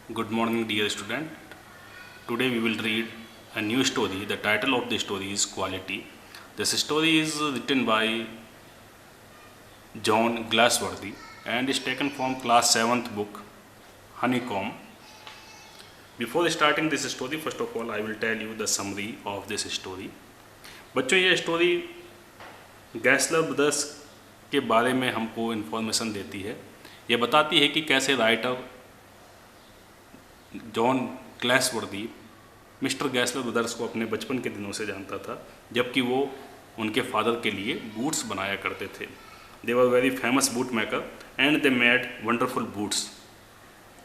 Good morning, dear student. Today we will read a new story. The title of the story is Quality. This story is written by John Glassworthy and is taken from class 7th book Honeycomb. Before starting this story, first of all, I will tell you the summary of this story. बच्चों, ये story गैसलर brothers के बारे में हमको information देती है। ये बताती है कि कैसे राइटर जॉन ग्लासवर्दी मिस्टर गैसलर ब्रदर्स को अपने बचपन के दिनों से जानता था, जबकि वो उनके फादर के लिए बूट्स बनाया करते थे। They were very famous boot maker and they made wonderful boots.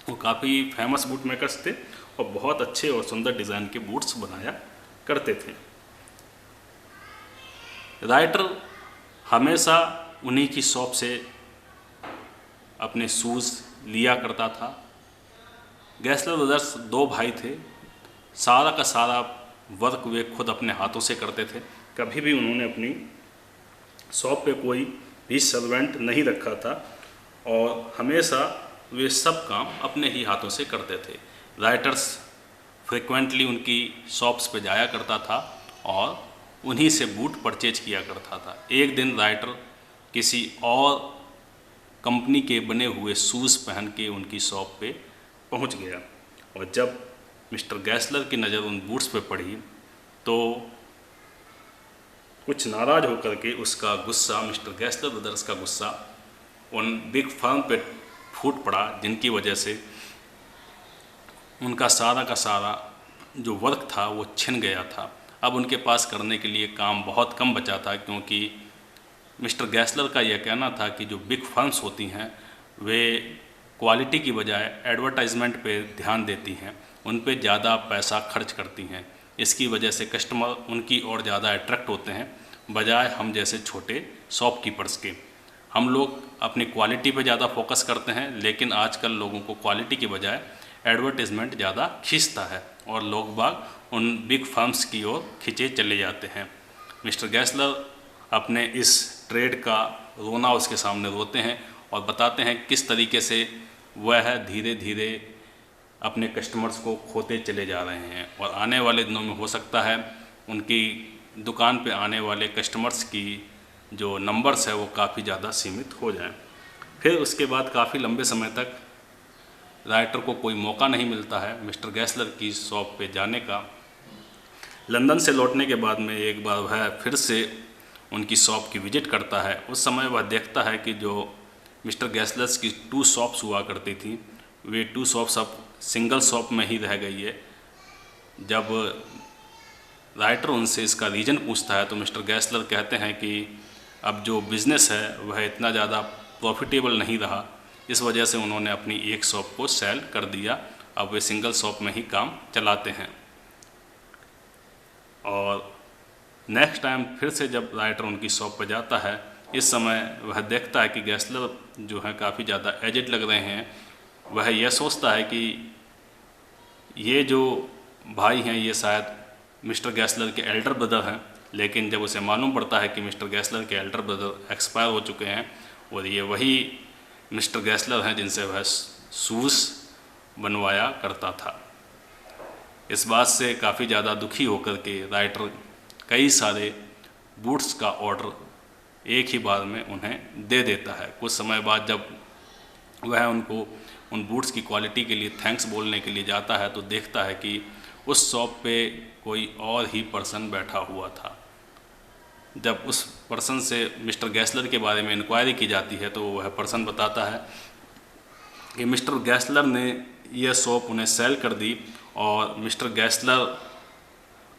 वो काफ़ी फेमस बूट मेकर्स थे और बहुत अच्छे और सुंदर डिज़ाइन के बूट्स बनाया करते थे। राइटर हमेशा उन्हीं की शॉप से अपने शूज़ लिया करता था। गैसलर ब्रदर्स दो भाई थे। सारा का सारा वर्क वे खुद अपने हाथों से करते थे। कभी भी उन्होंने अपनी शॉप पे कोई भी सर्वेंट नहीं रखा था और हमेशा वे सब काम अपने ही हाथों से करते थे। राइटर्स फ्रिक्वेंटली उनकी शॉप्स पे जाया करता था और उन्हीं से बूट परचेज किया करता था। एक दिन राइटर किसी और कंपनी के बने हुए शूज़ पहन के उनकी शॉप पे पहुंच गया और जब मिस्टर गैसलर की नज़र उन बूट्स पे पड़ी तो कुछ नाराज़ होकर के उसका गुस्सा, मिस्टर गैसलर ब्रदर्स का गुस्सा उन बिग फर्म पे फूट पड़ा, जिनकी वजह से उनका सारा का सारा जो वर्क था वो छिन गया था। अब उनके पास करने के लिए काम बहुत कम बचा था, क्योंकि मिस्टर गैसलर का यह कहना था कि जो बिग फर्म्स होती हैं वे क्वालिटी की बजाय एडवर्टाइजमेंट पे ध्यान देती हैं, उन पे ज़्यादा पैसा खर्च करती हैं। इसकी वजह से कस्टमर उनकी ओर ज़्यादा अट्रैक्ट होते हैं बजाय हम जैसे छोटे शॉपकीपर्स के। हम लोग अपनी क्वालिटी पे ज़्यादा फोकस करते हैं, लेकिन आजकल लोगों को क्वालिटी की बजाय एडवर्टाइजमेंट ज़्यादा खींचता है और लोग बाग उन बिग फर्म्स की ओर खींचे चले जाते हैं। मिस्टर गैसलर अपने इस ट्रेड का रोना उसके सामने रोते हैं और बताते हैं किस तरीके से वह धीरे धीरे अपने कस्टमर्स को खोते चले जा रहे हैं और आने वाले दिनों में हो सकता है उनकी दुकान पे आने वाले कस्टमर्स की जो नंबर्स है वो काफ़ी ज़्यादा सीमित हो जाएं। फिर उसके बाद काफ़ी लंबे समय तक राइटर को कोई मौका नहीं मिलता है मिस्टर गैसलर की शॉप पे जाने का। लंदन से लौटने के बाद में एक बार वह फिर से उनकी शॉप की विज़िट करता है। उस समय वह देखता है कि जो मिस्टर गैसलर्स की 2 शॉप्स हुआ करती थी वे 2 शॉप्स अब सिंगल शॉप में ही रह गई है। जब राइटर उनसे इसका रीज़न पूछता है तो मिस्टर गैसलर कहते हैं कि अब जो बिज़नेस है वह इतना ज़्यादा प्रॉफिटेबल नहीं रहा, इस वजह से उन्होंने अपनी एक शॉप को सेल कर दिया। अब वे सिंगल शॉप में ही काम चलाते हैं। और नेक्स्ट टाइम फिर से जब राइटर उनकी शॉप पर जाता है, इस समय वह देखता है कि गैसलर जो है काफ़ी ज़्यादा एजेड लग रहे हैं। वह यह सोचता है कि ये जो भाई हैं ये शायद मिस्टर गैसलर के एल्डर ब्रदर हैं, लेकिन जब उसे मालूम पड़ता है कि मिस्टर गैसलर के एल्डर ब्रदर एक्सपायर हो चुके हैं और ये वही मिस्टर गैसलर हैं जिनसे वह शूज़ बनवाया करता था। इस बात से काफ़ी ज़्यादा दुखी होकर के राइटर कई सारे बूट्स का ऑर्डर एक ही बार में उन्हें दे देता है। कुछ समय बाद जब वह उनको उन बूट्स की क्वालिटी के लिए थैंक्स बोलने के लिए जाता है तो देखता है कि उस शॉप पे कोई और ही पर्सन बैठा हुआ था। जब उस पर्सन से मिस्टर गैसलर के बारे में इंक्वायरी की जाती है तो वह पर्सन बताता है कि मिस्टर गैसलर ने यह शॉप उन्हें सेल कर दी और मिस्टर गैसलर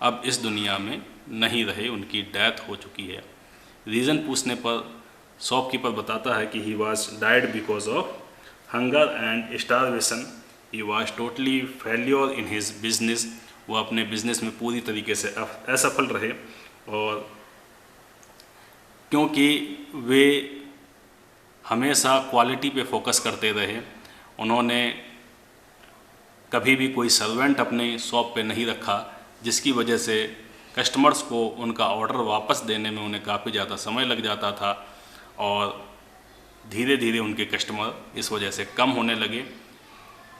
अब इस दुनिया में नहीं रहे, उनकी डेथ हो चुकी है। रीज़न पूछने पर शॉपकीपर बताता है कि he was died because of hunger and starvation. He was totally failure in his business. वो अपने बिजनेस में पूरी तरीके से असफल रहे और क्योंकि वे हमेशा क्वालिटी पे फोकस करते रहे, उन्होंने कभी भी कोई सर्वेंट अपने शॉप पे नहीं रखा, जिसकी वजह से कस्टमर्स को उनका ऑर्डर वापस देने में उन्हें काफ़ी ज़्यादा समय लग जाता था और धीरे धीरे उनके कस्टमर इस वजह से कम होने लगे।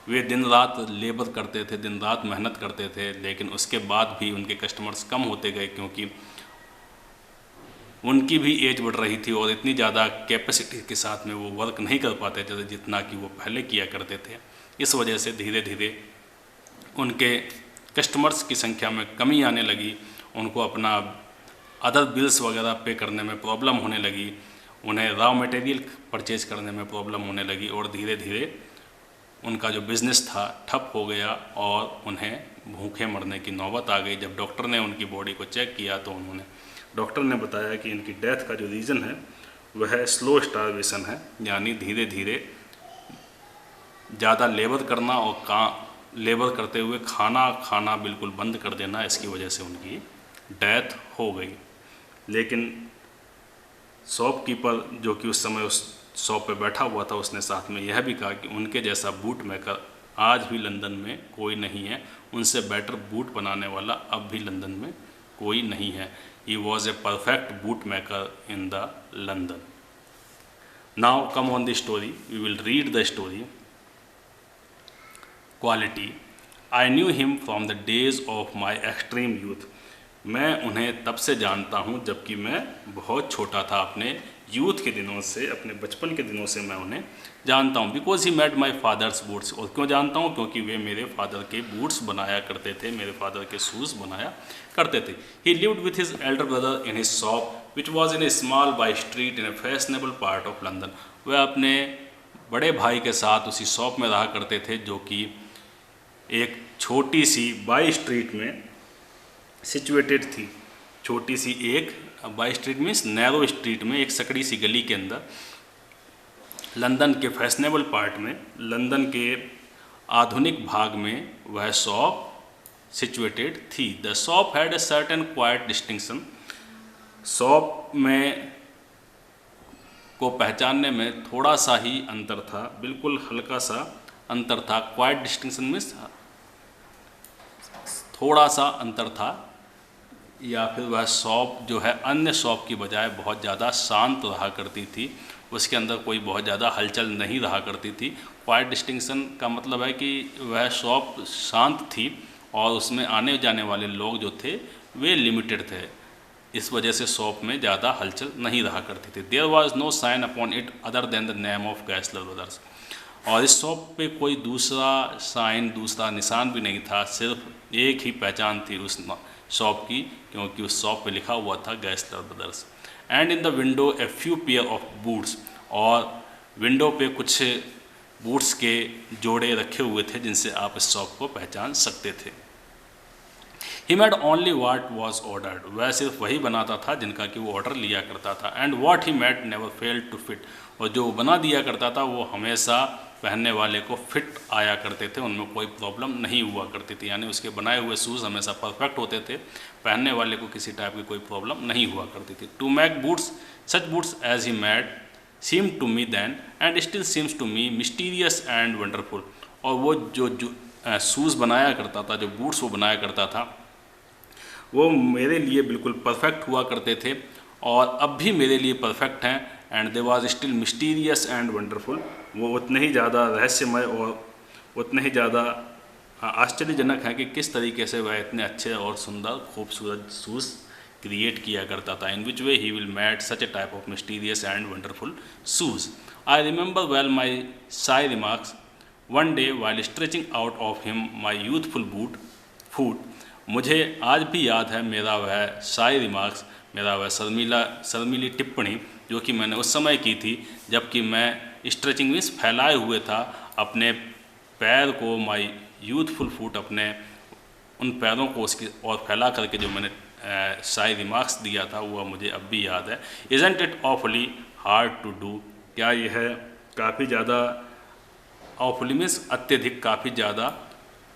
2 साल बाद जब मिस्टर गैसलर की वे दिन रात लेबर करते थे, दिन रात मेहनत करते थे, लेकिन उसके बाद भी उनके कस्टमर्स कम होते गए, क्योंकि उनकी भी एज बढ़ रही थी और इतनी ज़्यादा कैपेसिटी के साथ में वो वर्क नहीं कर पाते थे जितना कि वो पहले किया करते थे। इस वजह से धीरे धीरे उनके कस्टमर्स की संख्या में कमी आने लगी, उनको अपना अदर बिल्स वगैरह पे करने में प्रॉब्लम होने लगी, उन्हें रॉ मटेरियल परचेज करने में प्रॉब्लम होने लगी और धीरे धीरे उनका जो बिज़नेस था ठप हो गया और उन्हें भूखे मरने की नौबत आ गई। जब डॉक्टर ने उनकी बॉडी को चेक किया तो डॉक्टर ने बताया कि इनकी डेथ का जो रीज़न है वह स्लो स्टारवेशन है, यानी धीरे धीरे ज़्यादा लेबर करना और लेबर करते हुए खाना बिल्कुल बंद कर देना, इसकी वजह से उनकी डेथ हो गई। लेकिन शॉपकीपर जो कि उस समय उस शॉप पे बैठा हुआ था, उसने साथ में यह भी कहा कि उनके जैसा बूट मेकर आज भी लंदन में कोई नहीं है, उनसे बेटर बूट बनाने वाला अब भी लंदन में कोई नहीं है। He was a perfect bootmaker in the London. Now come on the story. We will read the story. Quality. I knew him from the days of my extreme youth. मैं उन्हें तब से जानता हूँ जबकि मैं बहुत छोटा था, अपने यूथ के दिनों से, अपने बचपन के दिनों से मैं उन्हें जानता हूँ। Because he made my father's boots. और क्यों जानता हूँ? क्योंकि वे मेरे फादर के बूट्स बनाया करते थे, मेरे फादर के शूज़ बनाया करते थे। ही lived with his Elder brother in his shop which was in A small by street in A fashionable part of London. वह अपने बड़े भाई के साथ उसी शॉप में रहा करते थे जो कि एक छोटी सी बाई स्ट्रीट में सिचुएटेड थी। छोटी सी एक by street means narrow street में, एक सकड़ी सी गली के अंदर, लंदन के फैशनेबल पार्ट में, लंदन के आधुनिक भाग में वह शॉप सिचुएटेड थी। The shop had a certain quite distinction. Shop में को पहचानने में थोड़ा सा ही अंतर था, बिल्कुल हल्का सा अंतर था। क्वाइट डिस्टिंक्शन मीन्स थोड़ा सा अंतर था, या फिर वह शॉप जो है अन्य शॉप की बजाय बहुत ज़्यादा शांत रहा करती थी, उसके अंदर कोई बहुत ज़्यादा हलचल नहीं रहा करती थी। क्वाइट डिस्टिंक्शन का मतलब है कि वह शॉप शांत थी और उसमें आने जाने वाले लोग जो थे वे लिमिटेड थे, इस वजह से शॉप में ज़्यादा हलचल नहीं रहा करती थी। There was no sign upon it other than the name of Gessler brothers. और इस शॉप पे कोई दूसरा साइन, दूसरा निशान भी नहीं था, सिर्फ एक ही पहचान थी उस शॉप की, क्योंकि उस शॉप पे लिखा हुआ था Gessler brothers. And in the window a few pair of boots. और विंडो पे कुछ बूट्स के जोड़े रखे हुए थे जिनसे आप इस शॉप को पहचान सकते थे। He made only what was ordered. वह सिर्फ वही बनाता था जिनका कि वो ऑर्डर लिया करता था। And what he made never failed to fit. और जो बना दिया करता था वो हमेशा पहनने वाले को फिट आया करते थे, उनमें कोई प्रॉब्लम नहीं हुआ करती थी। यानी उसके बनाए हुए शूज़ हमेशा परफेक्ट होते थे, पहनने वाले को किसी टाइप की कोई प्रॉब्लम नहीं हुआ करती थी। To make boots such boots as he made seem to me then and still seems to me mysterious and wonderful. और वो जो शूज़ बनाया करता था, जो बूट्स वो बनाया करता था, वो मेरे लिए बिल्कुल परफेक्ट हुआ करते थे और अब भी मेरे लिए परफेक्ट हैं। And they was still mysterious and wonderful. वो उतने ही ज़्यादा रहस्यमय और उतने ही ज़्यादा आश्चर्यजनक हैं कि किस तरीके से वह इतने अच्छे और सुंदर खूबसूरत शूज़ क्रिएट किया करता था। In which way he will made such a type of mysterious and wonderful shoes. I remember well my shy remarks one day while stretching out of him my youthful foot. मुझे आज भी याद है मेरा वह साई रिमार्क्स, मेरा वह शर्मीली टिप्पणी जो कि मैंने उस समय की थी जबकि मैं स्ट्रेचिंग मीन्स फैलाए हुए था अपने पैर को, माई यूथफुल फूट, अपने उन पैरों को उसकी और फैला करके जो मैंने साई रिमार्क्स दिया था वो मुझे अब भी याद है। Isn't it awfully hard to do. क्या यह काफ़ी ज़्यादा, ऑफली मीन्स अत्यधिक, काफ़ी ज़्यादा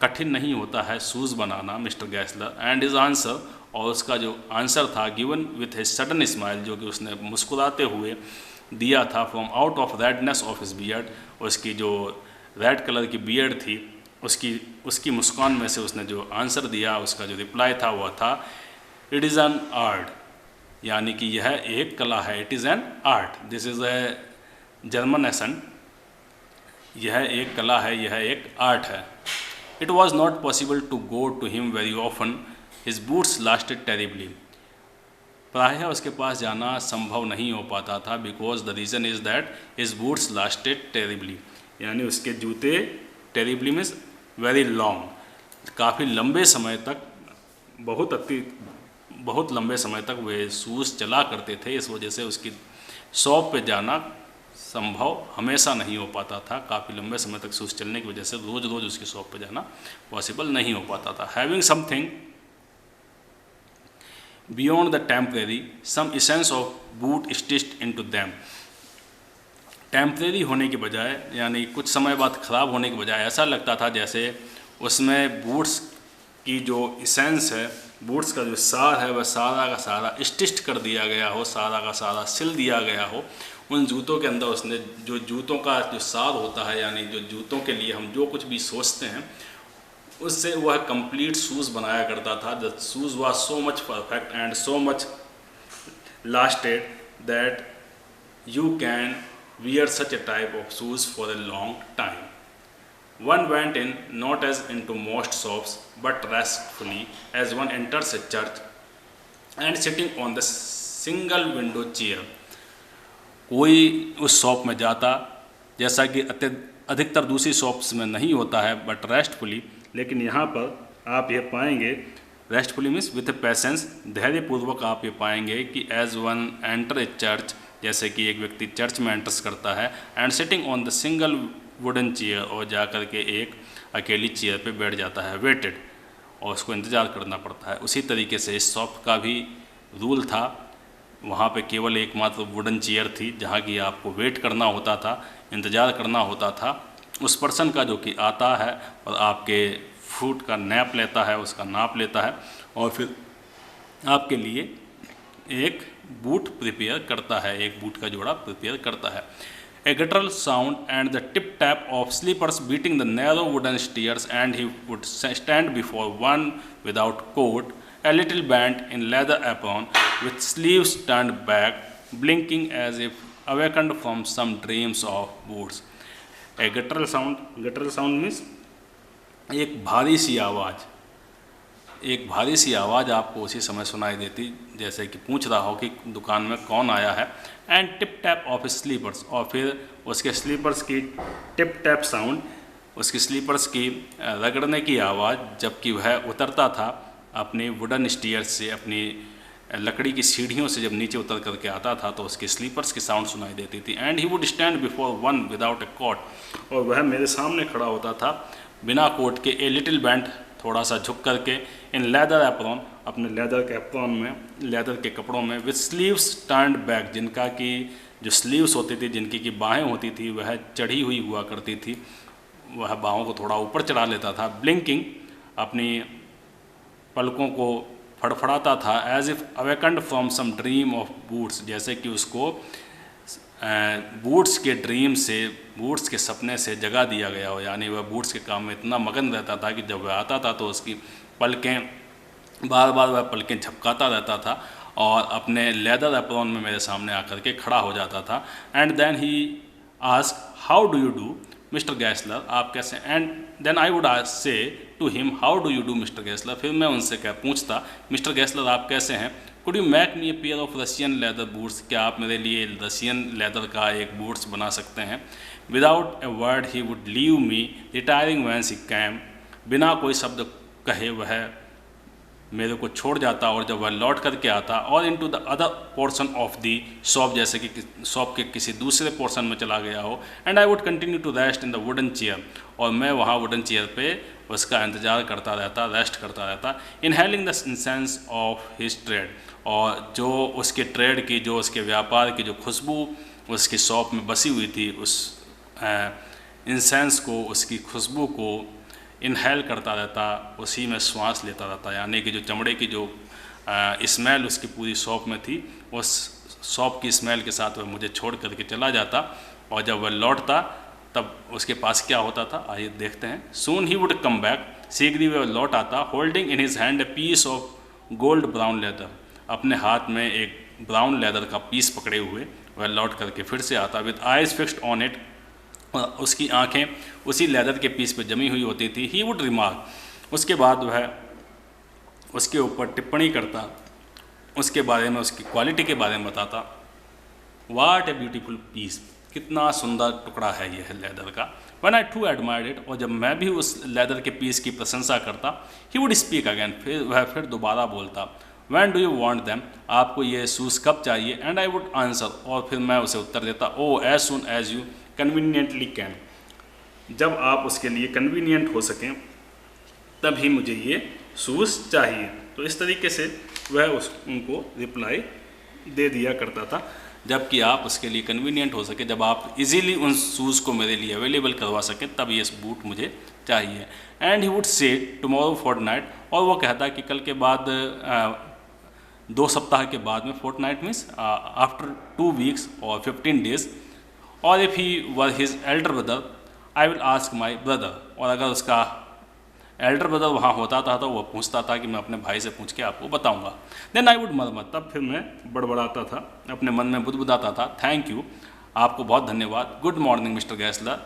कठिन नहीं होता है शूज़ बनाना mister Gessler. And is answer, और उसका जो आंसर था given with a sudden smile, जो कि उसने मुस्कुराते हुए दिया था, from out of redness of his beard. उसकी जो रेड कलर की बियर्ड थी उसकी मुस्कान में से उसने जो आंसर दिया, उसका जो रिप्लाई था वह था इट इज़ एन आर्ट, यानी कि यह एक कला है। It is an art. This is a German accent, यह एक कला है, यह एक आर्ट है। It was not possible to go to him very often, his boots lasted terribly. प्रायः उसके पास जाना संभव नहीं हो पाता था, because the reason is that his boots lasted terribly, यानी उसके जूते टेरिबली मीन्स वेरी लॉन्ग, काफ़ी लंबे समय तक, बहुत लंबे समय तक वे शूज़ चला करते थे। इस वजह से उसकी शॉप पे जाना संभव हमेशा नहीं हो पाता था। काफ़ी लंबे समय तक शूज़ चलने की वजह से रोज़ रोज़ उसकी शॉप पे जाना पॉसिबल नहीं हो पाता था। Having something beyond the temporary some essence of boot stitched into them. Temporary होने के बजाय, यानी कुछ समय बाद ख़राब होने के बजाय ऐसा लगता था जैसे उसमें बूट्स की जो इसेंस है, बूट्स का जो सार है, वह सारा का सारा स्टिच्ड कर दिया गया हो, सारा का सारा सिल दिया गया हो। उन जूतों के अंदर उसने जो जूतों का जो सार होता है, यानी जो जूतों के लिए हम जो कुछ भी सोचते हैं, उससे वह कंप्लीट शूज़ बनाया करता था। The shoes was so much perfect and so much lasted that you can wear such a type of shoes for a long time. One went in not as into most shops, but restfully as one enters a church and sitting on the single window chair. कोई उस shop में जाता जैसा कि अधिकतर दूसरी shops में नहीं होता है, बट रेस्टफुली, लेकिन यहाँ पर आप ये पाएंगे, रेस्टफुली मीन्स विथ ए पेशेंस, धैर्यपूर्वक आप ये पाएंगे कि as one enter a church, जैसे कि एक व्यक्ति चर्च में एंटर्स करता है, and sitting on the single wooden chair, और जा कर के एक अकेली चेयर पे बैठ जाता है, वेटेड, और उसको इंतज़ार करना पड़ता है। उसी तरीके से इस शॉप का भी रूल था। वहाँ पे केवल एकमात्र वुडन चेयर थी जहाँ की आपको वेट करना होता था, इंतज़ार करना होता था उस पर्सन का जो कि आता है और आपके फुट का नैप लेता है, उसका नाप लेता है, और फिर आपके लिए एक बूट प्रिपेयर करता है, एक बूट का जोड़ा प्रिपेयर करता है। A guttural sound and the tip tap of slippers beating the narrow wooden stairs and he would stand before one without coat, a little band in leather apron with sleeves turned back, blinking as if awakened from some dreams of boots. A guttural sound means एक भारी सी आपको उसी समय सुनाई देती, जैसे कि पूछ रहा हो कि दुकान में कौन आया है। And tip tap of slippers, और फिर उसके स्लीपर्स की टिप टैप साउंड, उसकी स्लीपर्स की रगड़ने की आवाज़, जबकि वह उतरता था अपनी वुडन स्टीयर्स से, अपनी लकड़ी की सीढ़ियों से जब नीचे उतर करके आता था तो उसके स्लीपर्स की साउंड सुनाई देती थी। And he would stand before one without a coat, और वह मेरे सामने खड़ा होता था बिना कोट के, ए लिटिल बैंड, थोड़ा सा झुक करके, इन लेदर एप्रॉन, अपने लेदर के एप्रॉन में, लेदर के कपड़ों में, विथ स्लीव्स टर्न्ड बैक, जिनका की जो स्लीव्स होती थी, जिनकी की बाहें होती थी, वह चढ़ी हुई हुआ करती थी, वह बाहों को थोड़ा ऊपर चढ़ा लेता था। ब्लिंकिंग, अपनी पलकों को फड़फड़ाता था, as if awakened from some dream of boots, जैसे कि उसको बूट्स के ड्रीम से, बूट्स के सपने से जगा दिया गया हो, यानी वह बूट्स के काम में इतना मगन रहता था कि जब वह आता था तो उसकी पलकें, बार बार वह पलकें झपकाता रहता था और अपने लेदर एप्रॉन में मेरे सामने आकर के खड़ा हो जाता था। And then he ask how do you do mister Gessler, आप कैसे? And then I would say to him how do you do mister Gessler, फिर मैं उनसे क्या पूछता, मिस्टर गैसलर आप कैसे हैं? Could you make me a pair of Russian leather boots, क्या आप मेरे लिए रशियन लेदर का एक बूट्स बना सकते हैं? Without a word he would leave me retiring when he cam, बिना कोई शब्द कहे वह मेरे को छोड़ जाता, और जब वह लौट करके आता, और into the other portion of the shop, जैसे कि शॉप के किसी दूसरे पोर्शन में चला गया हो। And I would continue to rest in the wooden chair, और मैं वहाँ वुडन चेयर पे उसका इंतज़ार करता रहता, रेस्ट करता रहता। Inhaling the incense of his trade, और जो उसके ट्रेड की, जो उसके व्यापार की जो खुशबू उसकी शॉप में बसी हुई थी, उस इंसेंस को, उसकी खुशबू को इनहेल करता रहता, उसी में श्वास लेता रहता, यानी कि जो चमड़े की जो स्मेल उसकी पूरी शॉप में थी, उस शॉप की स्मेल के साथ वह मुझे छोड़ करके चला जाता, और जब वह लौटता तब उसके पास क्या होता था, आइए देखते हैं। सून ही वुड कम बैक, शीघ्र वह लौट आता, holding in his hand a piece of gold brown leather, अपने हाथ में एक ब्राउन लेदर का पीस पकड़े हुए वह लौट करके फिर से आता, with eyes fixed on it, उसकी आंखें उसी लेदर के पीस पे जमी हुई होती थी। ही वुड रिमार्क, उसके बाद वह उसके ऊपर टिप्पणी करता, उसके बारे में, उसकी क्वालिटी के बारे में बताता। वाट ए ब्यूटीफुल पीस, कितना सुंदर टुकड़ा है यह लेदर का। When I too admired it, और जब मैं भी उस लेदर के पीस की प्रशंसा करता। ही वुड स्पीक अगैन, फिर दोबारा बोलता। When do you want them, आपको ये शूज़ कब चाहिए। एंड आई वुड आंसर, और फिर मैं उसे उत्तर देता, ओ as soon as you conveniently can, जब आप उसके लिए कन्वीनियंट हो सकें तभी मुझे ये शूज़ चाहिए। तो इस तरीके से वह उनको रिप्लाई दे दिया करता था, जबकि आप उसके लिए कन्वीनियंट हो सके, जब आप इजीली उन शूज़ को मेरे लिए अवेलेबल करवा सकें, तब ये बूट मुझे चाहिए। And he would say tomorrow fortnight, और वो कहता कि कल के बाद 2 सप्ताह के बाद में, फोर्टनाइट मीन्स आफ्टर 2 वीक्स और 15 डेज। और if he were his Elder brother I will ask my brother, और अगर उसका एल्डर ब्रदर वहाँ होता था तो वो पूछता था कि मैं अपने भाई से पूछ के आपको बताऊंगा। देन आई वुड मरमर, तब फिर मैं बड़बड़ाता था, अपने मन में बुदबुदाता था, थैंक यू, आपको बहुत धन्यवाद। Good morning mister Gessler,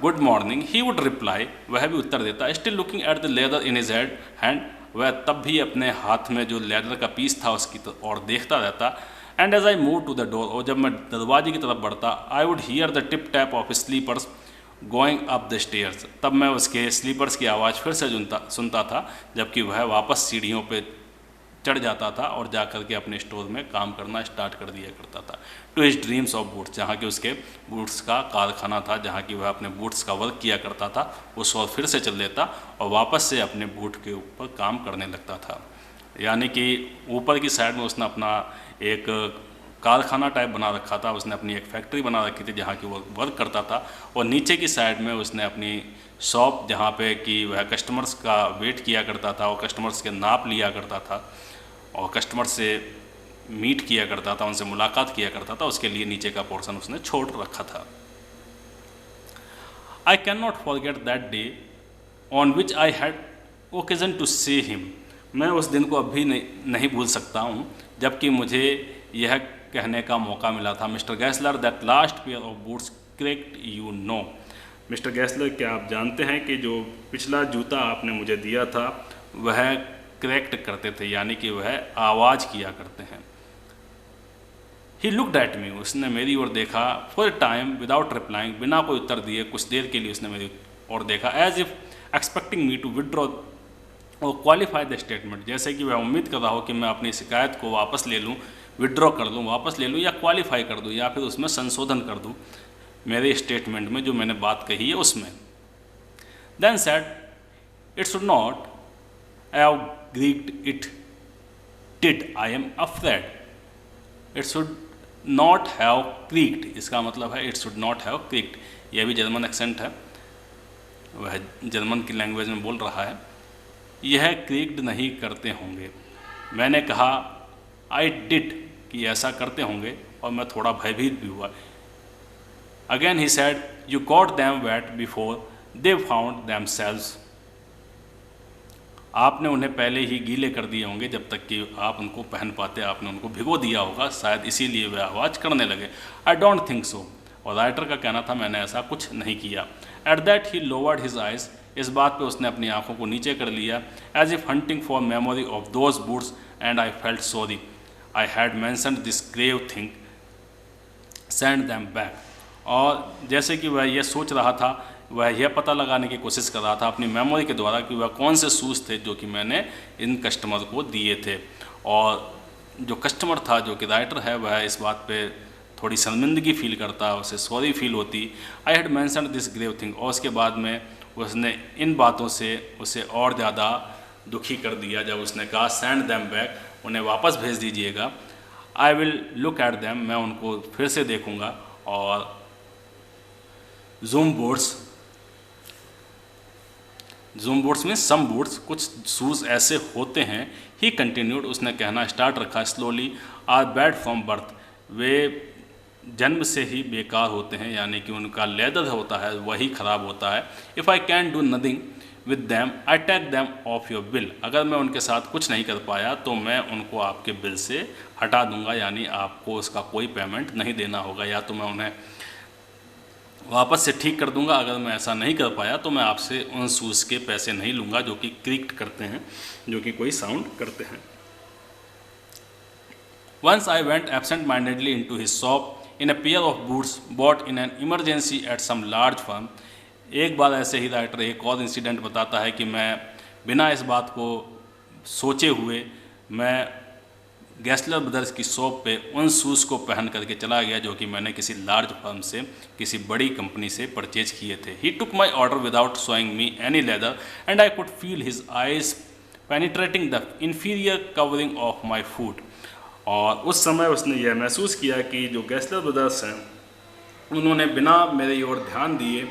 good morning. He would reply, वह भी उत्तर देता। Still looking at the leather in his hand, वह तब भी अपने हाथ में जो लेदर का पीस था उसकी और देखता रहता। And as I move to the door, और जब मैं दरवाजे की तरफ बढ़ता, I would hear the tip tap of slippers going up the stairs, तब मैं उसके स्लीपर्स की आवाज़ फिर से सुनता था, जबकि वह वापस सीढ़ियों पे चढ़ जाता था और जाकर के अपने स्टोर में काम करना स्टार्ट कर दिया करता था। To his dreams of boots, जहाँ कि उसके बूट्स का कारखाना था, जहाँ कि वह अपने बूट्स का वर्क किया करता था, उस और फिर से चल देता और वापस से अपने बूट के ऊपर काम करने लगता था। यानी कि ऊपर की साइड में उसने अपना एक कारखाना टाइप बना रखा था, उसने अपनी एक फैक्ट्री बना रखी थी जहाँ की वो वर्क करता था, और नीचे की साइड में उसने अपनी शॉप, जहाँ पे कि वह कस्टमर्स का वेट किया करता था और कस्टमर्स के नाप लिया करता था और कस्टमर से मीट किया करता था, उनसे मुलाकात किया करता था, उसके लिए नीचे का पोर्शन उसने छोड़ रखा था। I can not forget that day on which I had occasion to see him, मैं उस दिन को अभी नहीं भूल सकता हूँ जबकि मुझे यह कहने का मौका मिला था, mister Gessler that last pair of boots creaked you know, mister Gessler क्या आप जानते हैं कि जो पिछला जूता आपने मुझे दिया था वह क्रैक्ट करते थे, यानी कि वह आवाज़ किया करते हैं। ही लुक्ड एट मी, उसने मेरी ओर देखा, फॉर टाइम विदाउट रिप्लाइंग, बिना कोई उत्तर दिए कुछ देर के लिए उसने मेरी ओर देखा, as if expecting me to withdraw or qualify the statement, जैसे कि वह उम्मीद कर रहा हो कि मैं अपनी शिकायत को वापस ले लूँ, विड्रॉ कर लूँ, वापस ले लूँ, या क्वालिफाई कर दूँ, या फिर उसमें संशोधन कर दूँ मेरे स्टेटमेंट में जो मैंने बात कही है उसमें। Then said it should not have creaked it did I am afraid, it should not have creaked, इसका मतलब है it should not have creaked, यह भी जर्मन एक्सेंट है, वह जर्मन की लैंग्वेज में बोल रहा है, यह क्रीक्ड नहीं करते होंगे। मैंने कहा आई डिड कि ऐसा करते होंगे और मैं थोड़ा भयभीत भी हुआ। Again he said you got them wet before they found themselves, आपने उन्हें पहले ही गीले कर दिए होंगे जब तक कि आप उनको पहन पाते, आपने उनको भिगो दिया होगा, शायद इसीलिए वे आवाज़ करने लगे। आई डोंट थिंक सो, और राइटर का कहना था मैंने ऐसा कुछ नहीं किया। At that he lowered his eyes, इस बात पे उसने अपनी आंखों को नीचे कर लिया, as if hunting for memory of those boots and I felt sorry I had mentioned this grave thing send them back, और जैसे कि वह यह सोच रहा था, वह यह पता लगाने की कोशिश कर रहा था अपनी मेमोरी के द्वारा कि वह कौन से शूज़ थे जो कि मैंने इन कस्टमर को दिए थे, और जो कस्टमर था, जो कि राइटर है, वह इस बात पे थोड़ी शर्मिंदगी फील करता, उसे सॉरी फील होती। I had mentioned this grave thing, और उसके बाद में उसने इन बातों से उसे और ज़्यादा दुखी कर दिया जब उसने कहा सेंड दैम बैक, उन्हें वापस भेज दीजिएगा। I will look at them, मैं उनको फिर से देखूँगा। और जूम बूट्स में सम बूट्स, कुछ शूज़ ऐसे होते हैं, ही कंटिन्यूड, उसने कहना स्टार्ट रखा, slowly, are bad from birth, वे जन्म से ही बेकार होते हैं, यानी कि उनका लेदर होता है वही ख़राब होता है। If I can do nothing with them I take them off your bill, अगर मैं उनके साथ कुछ नहीं कर पाया तो मैं उनको आपके बिल से हटा दूंगा, यानी आपको उसका कोई पेमेंट नहीं देना होगा, या तो मैं उन्हें वापस से ठीक कर दूंगा। अगर मैं ऐसा नहीं कर पाया तो मैं आपसे उन शूज़ के पैसे नहीं लूँगा जो कि क्लिक करते हैं, जो कि कोई साउंड करते हैं। Once I went absent-mindedly into his shop in a pair of boots bought in an emergency at some large firm। एक बार ऐसे ही राइटर एक और इंसिडेंट बताता है कि मैं बिना इस बात को सोचे हुए मैं गैसलर ब्रदर्स की शॉप पे उन शूज़ को पहन करके चला गया जो कि मैंने किसी लार्ज फर्म से, किसी बड़ी कंपनी से परचेज किए थे। He took my order without showing me any leather and I could feel his eyes penetrating the inferior covering of my foot. और उस समय उसने यह महसूस किया कि जो गैसलर ब्रदर्स हैं उन्होंने बिना मेरी ओर ध्यान दिए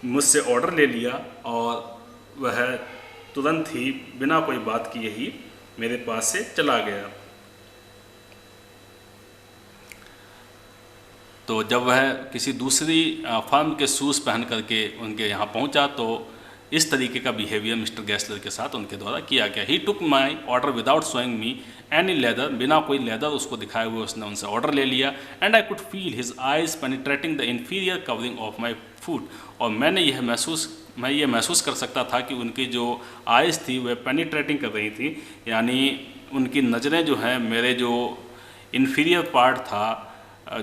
मुझसे ऑर्डर ले लिया और वह तुरंत ही बिना कोई बात किए ही मेरे पास से चला गया। तो जब वह किसी दूसरी फर्म के शूज़ पहन करके उनके यहाँ पहुँचा तो इस तरीके का बिहेवियर मिस्टर गैसलर के साथ उनके द्वारा किया गया। He took my order without showing me any leather, बिना कोई लेदर उसको दिखाए हुए उसने उनसे ऑर्डर ले लिया। And I could feel his eyes penetrating the inferior covering of my foot. और मैं ये महसूस कर सकता था कि उनकी जो आइज़ थी वह पेनिट्रेटिंग कर रही थी, यानी उनकी नज़रें जो हैं मेरे जो इन्फीरियर पार्ट था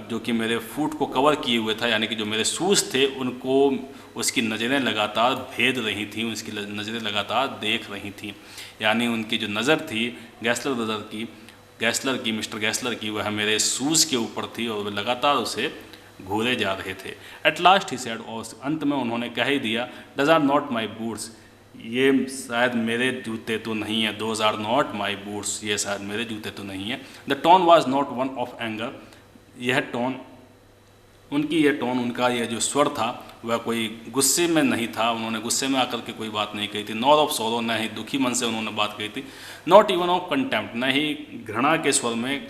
जो कि मेरे फूट को कवर किए हुए था, यानी कि जो मेरे शूज़ थे उनको उसकी नज़रें लगातार भेद रही थी, उसकी नज़रें लगातार देख रही थी। यानी उनकी जो नज़र थी मिस्टर गैसलर की वह मेरे शूज़ के ऊपर थी और वह लगातार उसे घूरे जा रहे थे। एट लास्ट ही सेड, और अंत में उन्होंने कह ही दिया, does are not my boots, ये शायद मेरे जूते तो नहीं है। Those are not my boots, ये शायद मेरे जूते तो नहीं है। The tone was not one of anger, यह टोन उनका यह जो स्वर था वह कोई गुस्से में नहीं था, उन्होंने गुस्से में आकर के कोई बात नहीं कही थी। नॉर ऑफ सोरो, न ही दुखी मन से उन्होंने बात कही थी। नॉट इवन ऑफ कंटेम्प्ट, न ही घृणा के स्वर में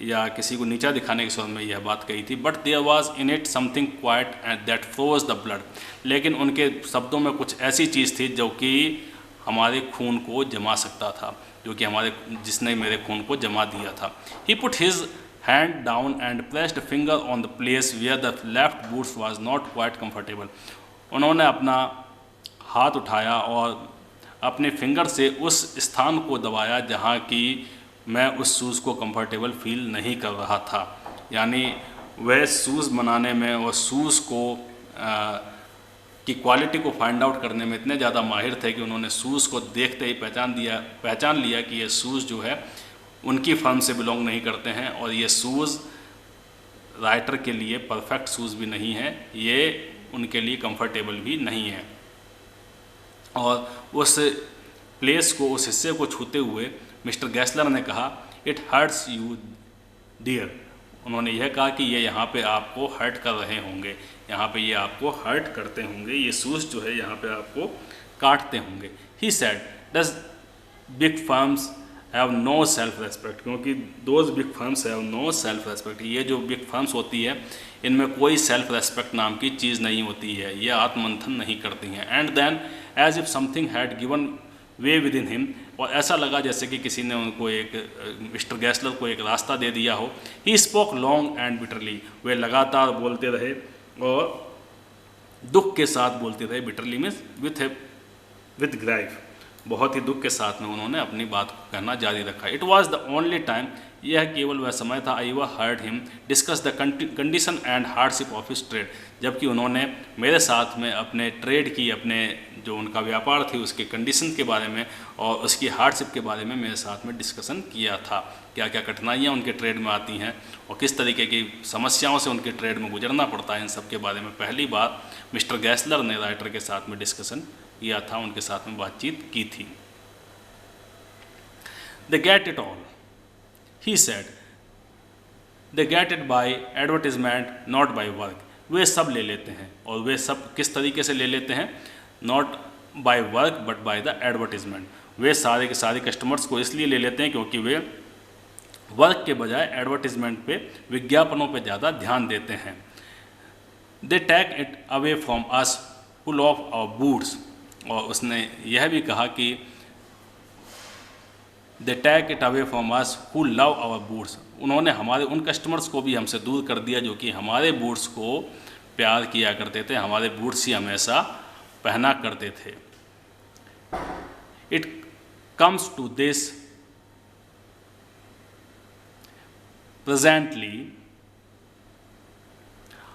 या किसी को नीचा दिखाने के स्वर में यह बात कही थी। But there was in it something quiet and that froze the blood, लेकिन उनके शब्दों में कुछ ऐसी चीज़ थी जो कि हमारे खून को जमा सकता था, जिसने मेरे खून को जमा दिया था। He put his hand down and pressed finger on the place where the left boots was not quite comfortable। उन्होंने अपना हाथ उठाया और अपने फिंगर से उस स्थान को दबाया जहाँ की मैं उस शूज़ को कंफर्टेबल फील नहीं कर रहा था। यानी वह शूज़ बनाने में और शूज़ को की क्वालिटी को फाइंड आउट करने में इतने ज़्यादा माहिर थे कि उन्होंने शूज़ को देखते ही पहचान लिया कि ये शूज़ जो है उनकी फर्म से बिलोंग नहीं करते हैं और ये शूज़ राइटर के लिए परफेक्ट शूज़ भी नहीं है, ये उनके लिए कंफर्टेबल भी नहीं है। और उस प्लेस को, उस हिस्से को छूते हुए मिस्टर गैसलर ने कहा, इट हर्ट्स यू डियर। उन्होंने यह कहा कि ये यहाँ पे आपको हर्ट कर रहे होंगे, यहाँ पे ये आपको हर्ट करते होंगे, ये शूज़ जो है यहाँ पे आपको काटते होंगे। He said, does big firms have no self respect, क्योंकि those big firms have no self respect, ये जो बिग फर्म्स होती है इनमें कोई सेल्फ रेस्पेक्ट नाम की चीज़ नहीं होती है, ये आत्ममंथन नहीं करती हैं। And then as if something had given way within him, और ऐसा लगा जैसे कि किसी ने उनको मिस्टर गैसलर को एक रास्ता दे दिया हो। He spoke long and bitterly, वे लगातार बोलते रहे और दुख के साथ बोलते रहे। बिटरली मीन्स विथ ग्राइफ, बहुत ही दुख के साथ में उन्होंने अपनी बात को कहना जारी रखा। It was the only time, यह केवल वह समय था, I ever heard him discuss the condition and hardship of his trade, जबकि उन्होंने मेरे साथ में अपने ट्रेड की, अपने जो उनका व्यापार थी उसके कंडीशन के बारे में और उसकी हार्डशिप के बारे में मेरे साथ में डिस्कशन किया था। क्या क्या कठिनाइयाँ उनके ट्रेड में आती हैं और किस तरीके की समस्याओं से उनके ट्रेड में गुजरना पड़ता है, इन सब के बारे में पहली बार मिस्टर गैसलर ने राइटर के साथ में डिस्कशन किया था, उनके साथ में बातचीत की थी। They get it all, he said. They get it by advertisement, not by work. वे सब ले लेते हैं, और वे सब किस तरीके से ले लेते हैं? Not by work but by the advertisement. वे सारे के सारे कस्टमर्स को इसलिए ले लेते हैं क्योंकि वे वर्क के बजाय एडवर्टीजमेंट पे, विज्ञापनों पे ज़्यादा ध्यान देते हैं। They take it away from us who love our boots. और उसने यह भी कहा कि they take it away from us who love our boots, उन्होंने हमारे उन कस्टमर्स को भी हमसे दूर कर दिया जो कि हमारे बूट्स को प्यार किया करते थे, हमारे बूट्स ही हमेशा पहना करते थे। It comes to this presently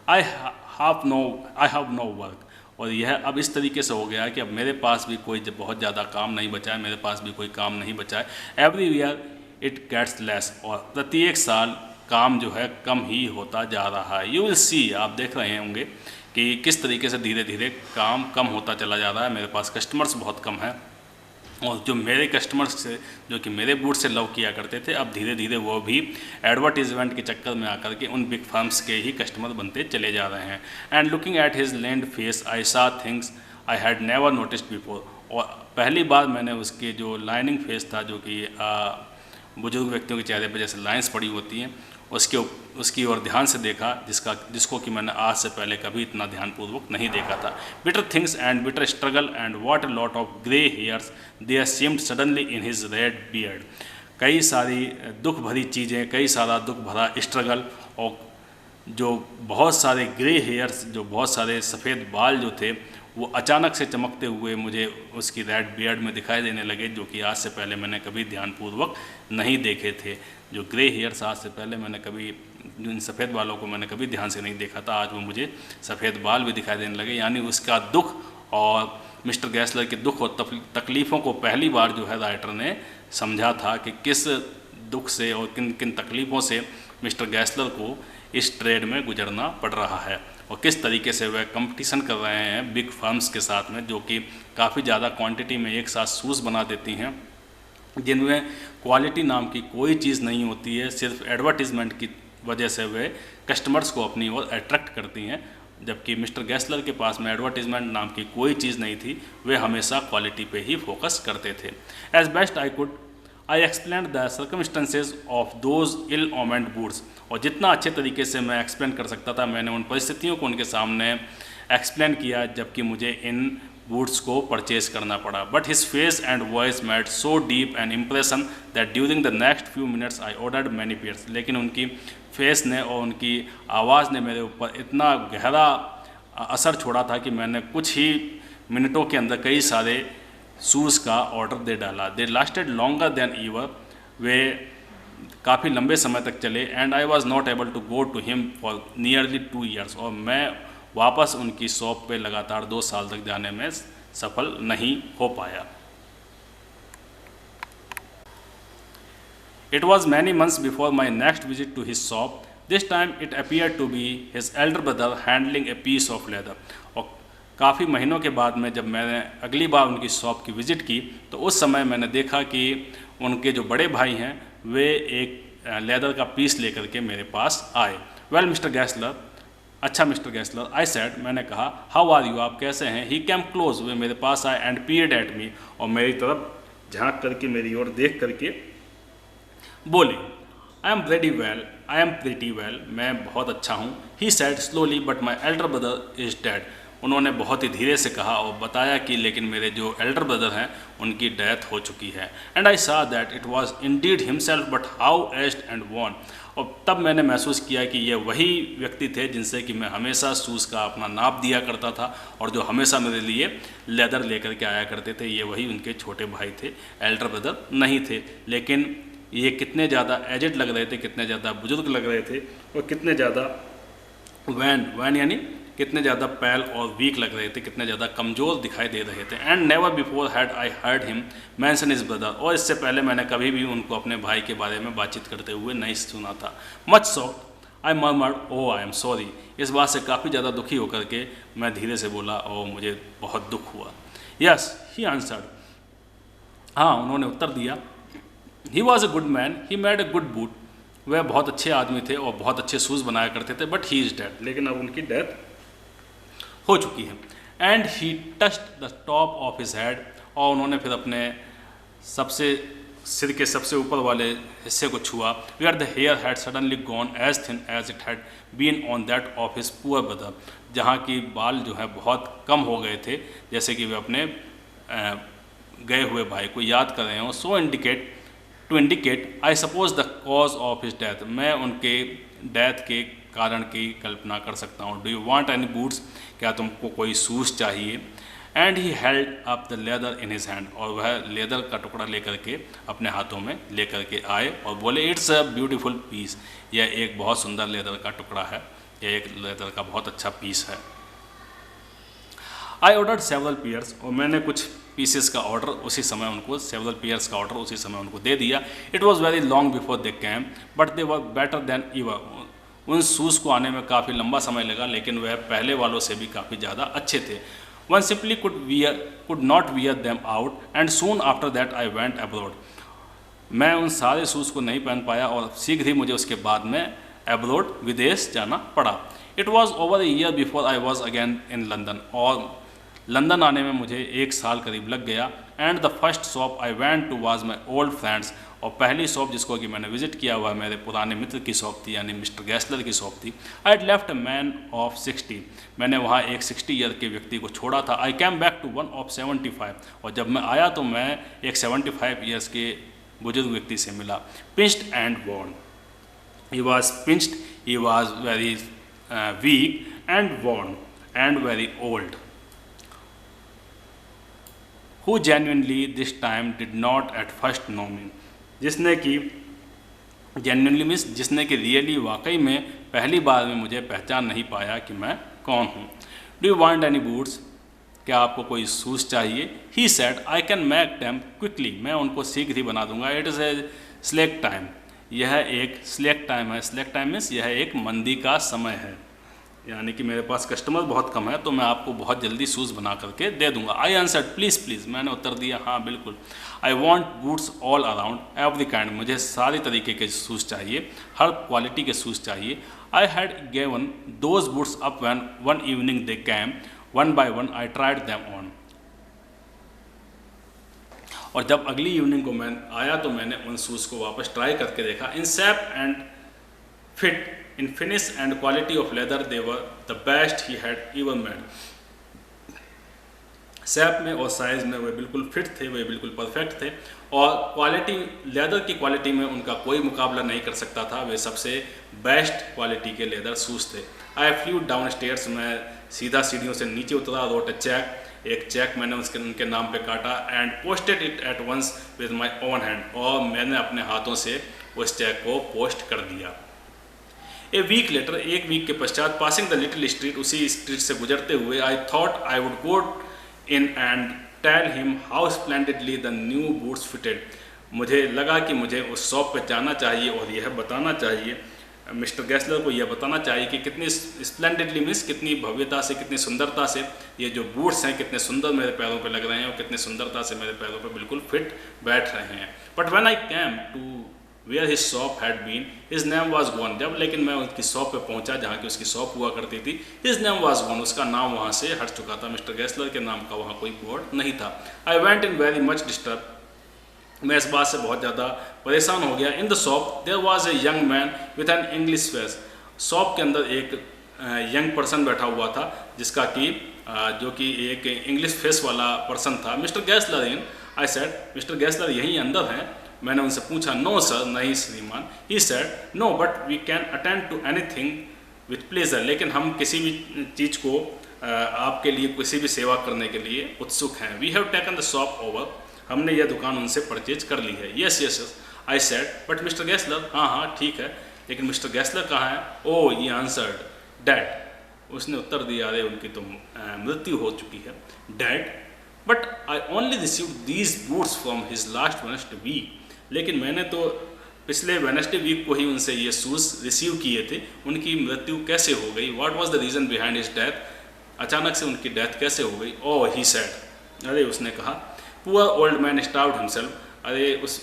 I have no work. और यह अब इस तरीके से हो गया है कि अब मेरे पास भी कोई बहुत ज़्यादा काम नहीं बचा है, मेरे पास भी कोई काम नहीं बचा है। Every year it gets less, और प्रत्येक साल काम जो है कम ही होता जा रहा है। यू विल सी, आप देख रहे होंगे कि किस तरीके से धीरे धीरे काम कम होता चला जा रहा है। मेरे पास कस्टमर्स बहुत कम हैं, और जो मेरे कस्टमर्स से जो कि मेरे बूट से लव किया करते थे, अब धीरे धीरे वो भी एडवर्टीजमेंट के चक्कर में आकर के उन बिग फर्म्स के ही कस्टमर बनते चले जा रहे हैं। And looking at his lined face I saw things I had never noticed before. और पहली बार मैंने उसके जो लाइनिंग फेस था, जो कि बुजुर्ग व्यक्तियों के चेहरे पर जैसे लाइन्स पड़ी होती हैं, उसकी ओर ध्यान से देखा, जिसको कि मैंने आज से पहले कभी इतना ध्यानपूर्वक नहीं देखा था। Bitter things and bitter struggle and what a lot of grey hairs there seemed suddenly in his red beard. कई सारी दुख भरी चीज़ें, कई सारा दुख भरा स्ट्रगल, और जो बहुत सारे ग्रे हेयर्स, जो बहुत सारे सफ़ेद बाल जो थे, वो अचानक से चमकते हुए मुझे उसकी रेड बियर्ड में दिखाई देने लगे, जो कि आज से पहले मैंने कभी ध्यानपूर्वक नहीं देखे थे। जो ग्रे हेयर्स आज से पहले मैंने कभी, इन सफ़ेद बालों को मैंने कभी ध्यान से नहीं देखा था, आज वो मुझे सफ़ेद बाल भी दिखाई देने लगे। यानी उसका दुख और मिस्टर गैसलर के दुख और तकलीफ़ों को पहली बार जो है राइटर ने समझा था कि किस दुख से और किन किन तकलीफ़ों से मिस्टर गैसलर को इस ट्रेड में गुजरना पड़ रहा है, और किस तरीके से वह कंपटीशन कर रहे हैं बिग फर्म्स के साथ में, जो कि काफ़ी ज़्यादा क्वांटिटी में एक साथ शूज़ बना देती हैं, जिनमें क्वालिटी नाम की कोई चीज़ नहीं होती है। सिर्फ एडवर्टीज़मेंट की वजह से वे कस्टमर्स को अपनी ओर अट्रैक्ट करती हैं, जबकि मिस्टर गैसलर के पास में एडवर्टीज़मेंट नाम की कोई चीज़ नहीं थी। वे हमेशा क्वालिटी पे ही फोकस करते थे। As best I could I explain the circumstances of those ill omened boots. और जितना अच्छे तरीके से मैं एक्सप्लेन कर सकता था, मैंने उन परिस्थितियों को उनके सामने एक्सप्लेन किया जबकि मुझे इन बूट्स को परचेज करना पड़ा। But his face and voice made so deep an impression that during the next few minutes I ordered many pairs. लेकिन उनकी फेस ने और उनकी आवाज़ ने मेरे ऊपर इतना गहरा असर छोड़ा था कि मैंने कुछ ही मिनटों के अंदर कई सारे शूज़ का ऑर्डर दे डाला। They lasted longer than ever, वे काफ़ी लंबे समय तक चले। And I was not able to go to him for nearly 2 years। और मैं वापस उनकी शॉप पे लगातार 2 साल तक जाने में सफल नहीं हो पाया। It was many months before my next visit to his shop. This time it appeared to be his elder brother handling a piece of leather. और काफ़ी महीनों के बाद में जब मैंने अगली बार उनकी शॉप की विज़िट की, तो उस समय मैंने देखा कि उनके जो बड़े भाई हैं वे एक लेदर का पीस लेकर के मेरे पास आए। वेल मिस्टर गैसलर, अच्छा मिस्टर गैसलर, आई सेड, मैंने कहा, हाउ आर यू, आप कैसे हैं। ही केम क्लोज, वे मेरे पास आए एंड पीयर्ड एट मी, और मेरी तरफ झांक करके, मेरी ओर देख करके बोले, आई एम प्रीटी वेल, मैं बहुत अच्छा हूँ। He said slowly, but my elder brother is dead. उन्होंने बहुत ही धीरे से कहा और बताया कि लेकिन मेरे जो एल्डर ब्रदर हैं उनकी डेथ हो चुकी है। And I saw that it was indeed himself, but how aged and wan. और तब मैंने महसूस किया कि ये वही व्यक्ति थे जिनसे कि मैं हमेशा शूज़ का अपना नाप दिया करता था, और जो हमेशा मेरे लिए लेदर लेकर के आया करते थे, ये वही उनके छोटे भाई थे, एल्डर ब्रदर नहीं थे। लेकिन ये कितने ज़्यादा एजेड लग रहे थे, कितने ज़्यादा बुजुर्ग लग रहे थे, और कितने ज़्यादा वैन यानी कितने ज़्यादा पैल और वीक लग रहे थे, कितने ज़्यादा कमज़ोर दिखाई दे रहे थे। And never before had I heard him mention his brother. और इससे पहले मैंने कभी भी उनको अपने भाई के बारे में बातचीत करते हुए नहीं सुना था। Much shocked I murmured, oh I am sorry. इस बात से काफ़ी ज़्यादा दुखी होकर के मैं धीरे से बोला, ओह मुझे बहुत दुख हुआ। यस ही आंसर्ड, हाँ उन्होंने उत्तर दिया। He was a good man, he made a good boot. वह बहुत अच्छे आदमी थे और बहुत अच्छे शूज़ बनाया करते थे, बट ही इज़ डेड। लेकिन अब उनकी डेथ हो चुकी है। And he touched the top of his head. और उन्होंने फिर अपने सबसे सिर के सबसे ऊपर वाले हिस्से को छुआ। Where the hair had suddenly gone as thin as it had been on that of his poor brother. जहाँ की बाल जो है बहुत कम हो गए थे, जैसे कि वे अपने गए हुए भाई को याद कर रहे हों। So to indicate I suppose the cause of his death. मैं उनके डेथ के कारण की कल्पना कर सकता हूँ। Do you want any boots, क्या तुमको कोई शूज़ चाहिए? And he held up the leather in his hand, और वह लेदर का टुकड़ा लेकर के अपने हाथों में लेकर के आए और बोले, इट्स अ ब्यूटीफुल पीस, यह एक बहुत सुंदर लेदर का टुकड़ा है, यह एक लेदर का बहुत अच्छा पीस है। आई ऑर्डर्ड सेवरल पेयर्स, और मैंने कुछ पीसेस का ऑर्डर उसी समय उनको, सेवरल पेयर्स का ऑर्डर उसी समय उनको दे दिया। It was very long before they came but they were better than ever, उन शूज़ को आने में काफ़ी लंबा समय लगा, लेकिन वह पहले वालों से भी काफ़ी ज़्यादा अच्छे थे। One simply could not wear them out and soon after that I went abroad, मैं उन सारे शूज़ को नहीं पहन पाया और शीघ्र ही मुझे उसके बाद में अब्रॉड, विदेश जाना पड़ा। It was over a year before I was again in London, और लंदन आने में मुझे 1 साल करीब लग गया। And the first shop I went to was my old friends, और पहली शॉप जिसको कि मैंने विजिट किया हुआ मेरे पुराने मित्र की शॉप थी, यानी मिस्टर गैसलर की शॉप थी। I had left a man of 60, मैंने वहाँ एक 60 ईयर के व्यक्ति को छोड़ा था। I came back to one of 75, और जब मैं आया तो मैं एक 75 ईयर्स के बुजुर्ग व्यक्ति से मिला। Pinched and worn, he was pinched, he was very weak and worn and very old, who genuinely this time did not at first know me, जिसने कि genuinely मीन्स जिसने कि रियली वाकई में पहली बार में मुझे पहचान नहीं पाया कि मैं कौन हूँ। Do you want any boots, क्या आपको कोई शूज़ चाहिए? He said I can make them quickly, मैं उनको शीघ्र ही बना दूंगा। It is a slack time, यह एक स्लेक टाइम है। स्लेक टाइम मीन्स यह एक मंदी का समय है, यानी कि मेरे पास कस्टमर बहुत कम है, तो मैं आपको बहुत जल्दी शूज़ बना करके दे दूंगा। आई आंसर्ड प्लीज़ प्लीज़, मैंने उत्तर दिया हाँ बिल्कुल। I want boots all around every kind, मुझे सारी तरीके के शूज़ चाहिए, हर क्वालिटी के शूज़ चाहिए। I had given those boots up when one evening they came, one by one I tried them on, और जब अगली इवनिंग को मैं आया तो मैंने उन शूज़ को वापस ट्राई करके देखा। In shape and fit, in finish and quality of leather they were the best he had ever made, shape में और साइज़ में वे बिल्कुल फिट थे, वे बिल्कुल परफेक्ट थे, और क्वालिटी, लेदर की क्वालिटी में उनका कोई मुकाबला नहीं कर सकता था, वे सबसे बेस्ट क्वालिटी के लेदर शूज़ थे। आई फ्लू डाउन स्टेयर्स, मैं सीधा सीढ़ियों से नीचे उतरा। रोट अ चेक, एक चेक मैंने उनके नाम पे काटा। And posted it at once with my own hand, और मैंने अपने हाथों से उस चेक को पोस्ट कर दिया। ए वीक लेटर, एक वीक के पश्चात, पासिंग द लिटिल स्ट्रीट, उसी स्ट्रीट से गुजरते हुए, I thought I would go in and tell him how splendidly the new boots fitted, मुझे लगा कि मुझे उस शॉप पर जाना चाहिए और यह बताना चाहिए, मिस्टर गैसलर को यह बताना चाहिए कि कितनी स्प्लेंडिडली मीन्स कितनी भव्यता से, कितनी सुंदरता से ये जो बूट्स हैं कितने सुंदर मेरे पैरों पे लग रहे हैं और कितनी सुंदरता से मेरे पैरों पे बिल्कुल फिट बैठ रहे हैं। But when I came to where his shop had been, his name was gone, जब लेकिन मैं उसकी शॉप पे पहुंचा जहाँ की उसकी शॉप हुआ करती थी, हिज नेम वाज गॉन, उसका नाम वहाँ से हट चुका था, मिस्टर गैसलर के नाम का वहाँ कोई बोर्ड नहीं था। I went in very much disturb, मैं इस बात से बहुत ज़्यादा परेशान हो गया। In the shop there was a young man with an English face, shop के अंदर एक यंग पर्सन बैठा हुआ था जिसका कि जो कि एक इंग्लिश फेस वाला पर्सन था। Mister Gessler in, I said, mister Gessler यहीं अंदर हैं? मैंने उनसे पूछा। नो सर, नहीं श्रीमान। He said no but we can attend to anything with pleasure, लेकिन हम किसी भी चीज़ को आपके लिए किसी भी सेवा करने के लिए उत्सुक हैं। We have taken the shop over, हमने यह दुकान उनसे परचेज कर ली है। Yes yes yes, I said, but mister Gessler, हाँ हाँ ठीक है, लेकिन मिस्टर गैसलर कहाँ है? ओह, ही आंसर्ड, डैड, उसने उत्तर दिया, अरे उनकी तो मृत्यु हो चुकी है। Dead, but I only receive these boots from his last Wednesday week, लेकिन मैंने तो पिछले वेडनेसडे वीक को ही उनसे ये शूज़ रिसीव किए थे, उनकी मृत्यु कैसे हो गई? What was the reason behind his death, अचानक से उनकी डेथ कैसे हो गई? ओह, ही सेड, अरे उसने कहा, poor old man starved himself, अरे उस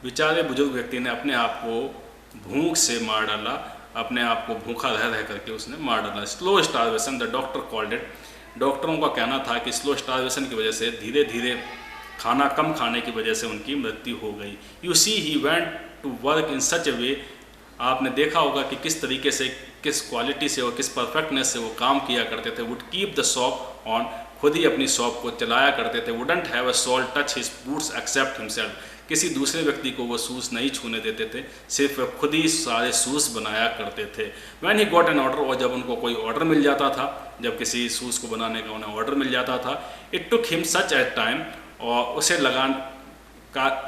बेचारे बुजुर्ग व्यक्ति ने अपने आप को भूख से मार डाला, अपने आप को भूखा रह रह करके उसने मार डाला। Slow starvation, the doctor called it, डॉक्टरों का कहना था कि स्लो स्टारवेशन की वजह से, धीरे धीरे खाना कम खाने की वजह से उनकी मृत्यु हो गई। You see he went to work in such a way, आपने देखा होगा कि किस तरीके से, किस क्वालिटी से और किस परफेक्टनेस से वो काम किया करते थे। Would keep the shop on, खुद ही अपनी शॉप को चलाया करते थे। Wouldn't have a soul touch his boots except himself, किसी दूसरे व्यक्ति को वो शूज़ नहीं छूने देते थे, सिर्फ वे खुद ही सारे शूज़ बनाया करते थे। When he got an order, और जब उनको कोई ऑर्डर मिल जाता था, जब किसी शूज़ को बनाने का उन्हें ऑर्डर मिल जाता था, it took him such A time, और उसे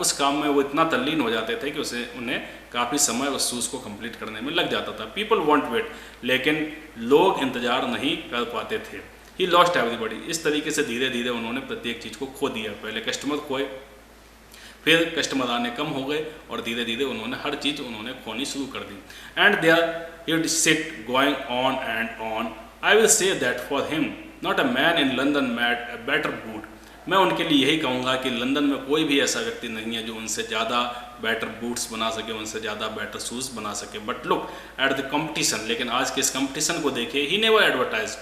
उस काम में वो इतना तल्लीन हो जाते थे कि उन्हें काफ़ी समय उस शूज़ को कंप्लीट करने में लग जाता था। पीपल वॉन्ट वेट, लेकिन लोग इंतज़ार नहीं कर पाते थे। ही लॉस्ट एवरीबॉडी, इस तरीके से धीरे धीरे उन्होंने प्रत्येक चीज़ को खो दिया। पहले कस्टमर खोए, फिर कस्टमर आने कम हो गए, और धीरे धीरे उन्होंने हर चीज़ उन्होंने खोनी शुरू कर दी। And there he'd sit going on and on. I will say that for him, not a man in London made a better boot. मैं उनके लिए यही कहूँगा कि लंदन में कोई भी ऐसा व्यक्ति नहीं है जो उनसे ज़्यादा बेटर बूट्स बना सके, उनसे ज़्यादा बेटर शूज़ बना सके। But look at the competition, लेकिन आज के इस कंपटीशन को देखिए। ही नेवर एडवर्टाइज,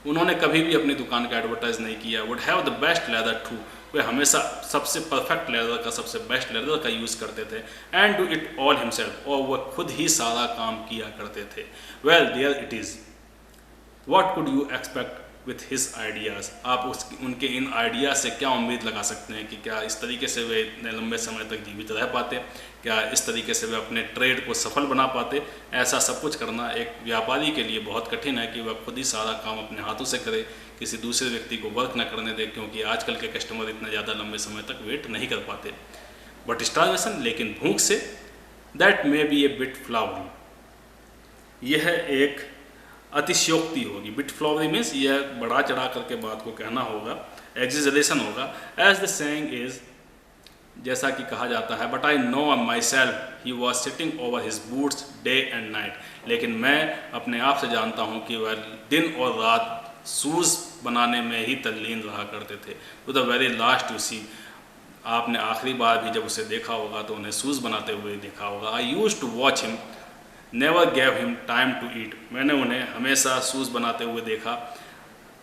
उन्होंने कभी भी अपनी दुकान का एडवर्टाइज नहीं किया। Would have the best leather too, वे हमेशा सबसे परफेक्ट लेदर का, सबसे बेस्ट लेदर का यूज़ करते थे। And do it all himself, और वह खुद ही सारा काम किया करते थे। Well there it is, what could you expect with his ideas. आप उनके इन आइडिया से क्या उम्मीद लगा सकते हैं कि क्या इस तरीके से वे इतने लंबे समय तक जीवित रह पाते, क्या इस तरीके से वे अपने ट्रेड को सफल बना पाते। ऐसा सब कुछ करना एक व्यापारी के लिए बहुत कठिन है कि वह खुद ही सारा काम अपने हाथों से करे, किसी दूसरे व्यक्ति को वर्क न करने दे, क्योंकि आजकल के कस्टमर इतना ज़्यादा लंबे समय तक वेट नहीं कर पाते। बट स्टारवेशन, लेकिन भूख से, that may be A bit flowery, यह एक अतिशयोक्ति होगी। बिट फ्लावरी मीन्स यह बढ़ा चढ़ा करके बात को कहना होगा, एग्जेजरेशन होगा। एज द सेइंग इज, जैसा कि कहा जाता है, but I know my self he was sitting over his boots day and night. लेकिन मैं अपने आप से जानता हूँ कि वह दिन और रात शूज़ बनाने में ही तल्लीन रहा करते थे। To the very last you see, आपने आखिरी बार भी जब उसे देखा होगा तो उन्हें शूज़ बनाते हुए देखा होगा। I use to watch him, never gave him time to eat, मैंने उन्हें हमेशा शूज़ बनाते हुए देखा,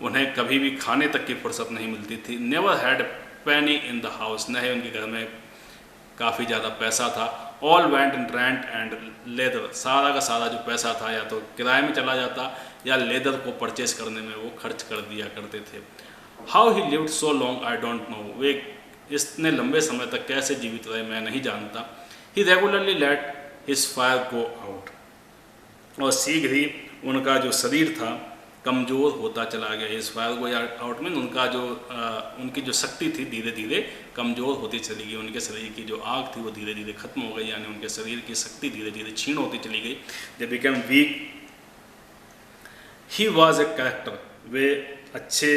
उन्हें कभी भी खाने तक की फुर्सत नहीं मिलती थी। Never had Penney in the house, न ही उनके घर में काफ़ी ज़्यादा पैसा था। All went in rent and leather, सारा का सारा जो पैसा था या तो किराए में चला जाता या लेदर को परचेस करने में वो खर्च कर दिया करते थे। How he lived so long I don't know, वे इतने लंबे समय तक कैसे जीवित रहे मैं नहीं जानता। He regularly let his fire go out, और शीघ्र ही उनका जो शरीर था कमज़ोर होता चला गया। इस फायर गो आउट में उनकी जो शक्ति थी धीरे धीरे कमज़ोर होती चली गई। उनके शरीर की जो आग थी वो धीरे धीरे खत्म हो गई, यानी उनके शरीर की शक्ति धीरे धीरे क्षीण होती चली गई। They became weak. He was a character, वे अच्छे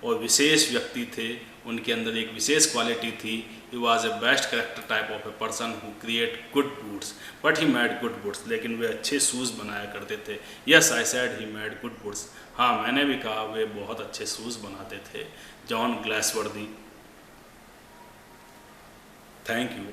और विशेष व्यक्ति थे, उनके अंदर एक विशेष क्वालिटी थी। ही was A best character type of a person who create good boots, but he made good boots, लेकिन वे अच्छे शूज़ बनाया करते थे। Yes I said he made good boots, हाँ मैंने भी कहा वे बहुत अच्छे शूज़ बनाते थे। John Galsworthy. Thank you.